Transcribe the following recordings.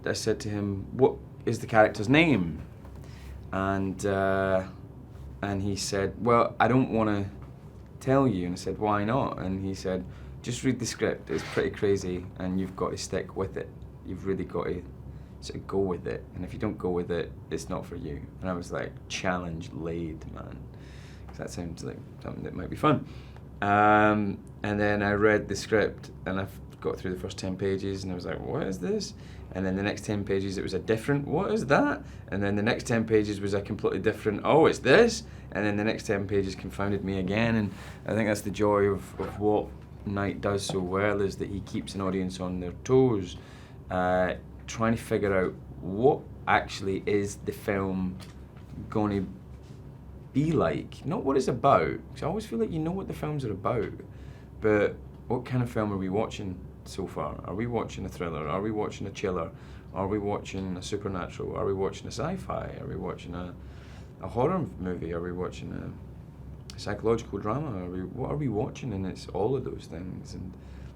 I said to him, "What is the character's name?" And he said, "Well, I don't want to tell you." And I said, "Why not?" And he said, "Just read the script. It's pretty crazy, and you've got to stick with it. You've really got to sort of go with it. And if you don't go with it, it's not for you." And I was like, challenge laid, man. Because that sounds like something that might be fun. And then I read the script, and I got through the first 10 pages, and I was like, what is this? And then the next 10 pages, it was a different, what is that? And then the next 10 pages was a completely different, oh, it's this? And then the next 10 pages confounded me again. And I think that's the joy of what Knight does so well, is that he keeps an audience on their toes, trying to figure out what actually is the film going to be like. Not what it's about, because I always feel like you know what the films are about, but what kind of film are we watching so far? Are we watching a thriller? Are we watching a chiller? Are we watching a supernatural? Are we watching a sci-fi? Are we watching a horror movie? Are we watching a psychological drama? What are we watching? And it's all of those things, and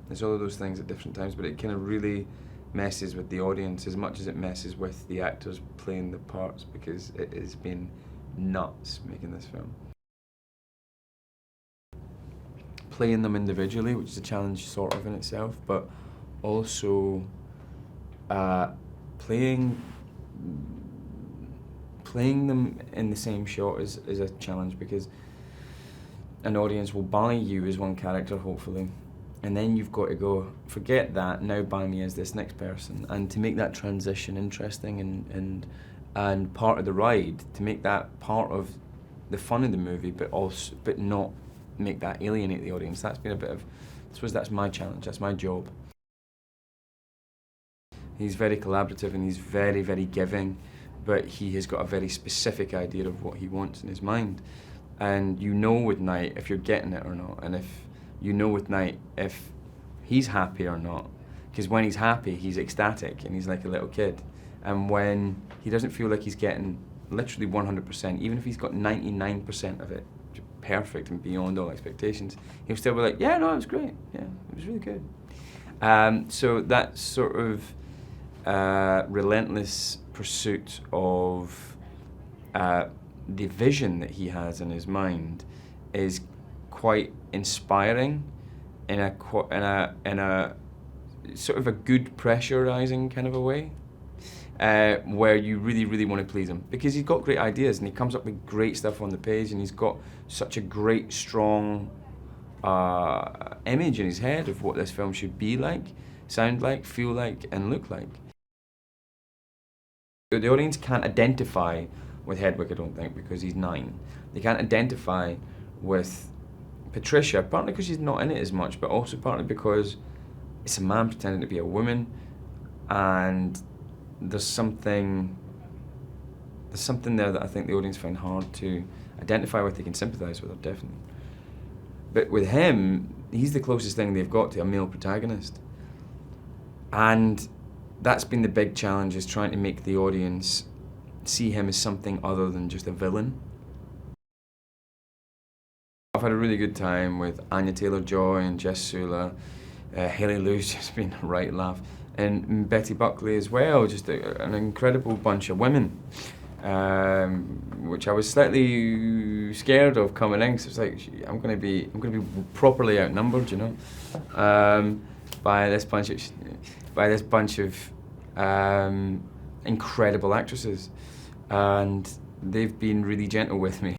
it's all of those things at different times, but it kind of really messes with the audience as much as it messes with the actors playing the parts, because it has been nuts making this film. Playing them individually, which is a challenge sort of in itself, but also playing them in the same shot is a challenge, because an audience will buy you as one character, hopefully, and then you've got to go, forget that, now buy me as this next person. And to make that transition interesting and part of the ride, to make that part of the fun of the movie, but not make that alienate the audience. That's been a bit of, I suppose that's my challenge, that's my job. He's very collaborative and he's very, very giving, but he has got a very specific idea of what he wants in his mind. And you know with Knight if you're getting it or not, and if you know with Knight if he's happy or not. Because when he's happy, he's ecstatic and he's like a little kid. And when he doesn't feel like he's getting literally 100%, even if he's got 99% of it, perfect and beyond all expectations, he'll still be like, yeah, no, it was great, yeah, it was really good. So that sort of relentless pursuit of the vision that he has in his mind is quite inspiring in a sort of a good pressurizing kind of a way. Where you really, really want to please him, because he's got great ideas and he comes up with great stuff on the page, and he's got such a great, strong image in his head of what this film should be like, sound like, feel like, and look like. The audience can't identify with Hedwig, I don't think, because he's 9. They can't identify with Patricia, partly because she's not in it as much, but also partly because it's a man pretending to be a woman, and there's something there that I think the audience find hard to identify with. They can sympathise with her, definitely. But with him, he's the closest thing they've got to a male protagonist. And that's been the big challenge, is trying to make the audience see him as something other than just a villain. I've had a really good time with Anya Taylor-Joy and Jess Sula. Haley Lou's just been a right laugh. And Betty Buckley as well, just an incredible bunch of women, which I was slightly scared of coming in, because it's like, I'm gonna be properly outnumbered, you know, by this bunch of incredible actresses, and they've been really gentle with me.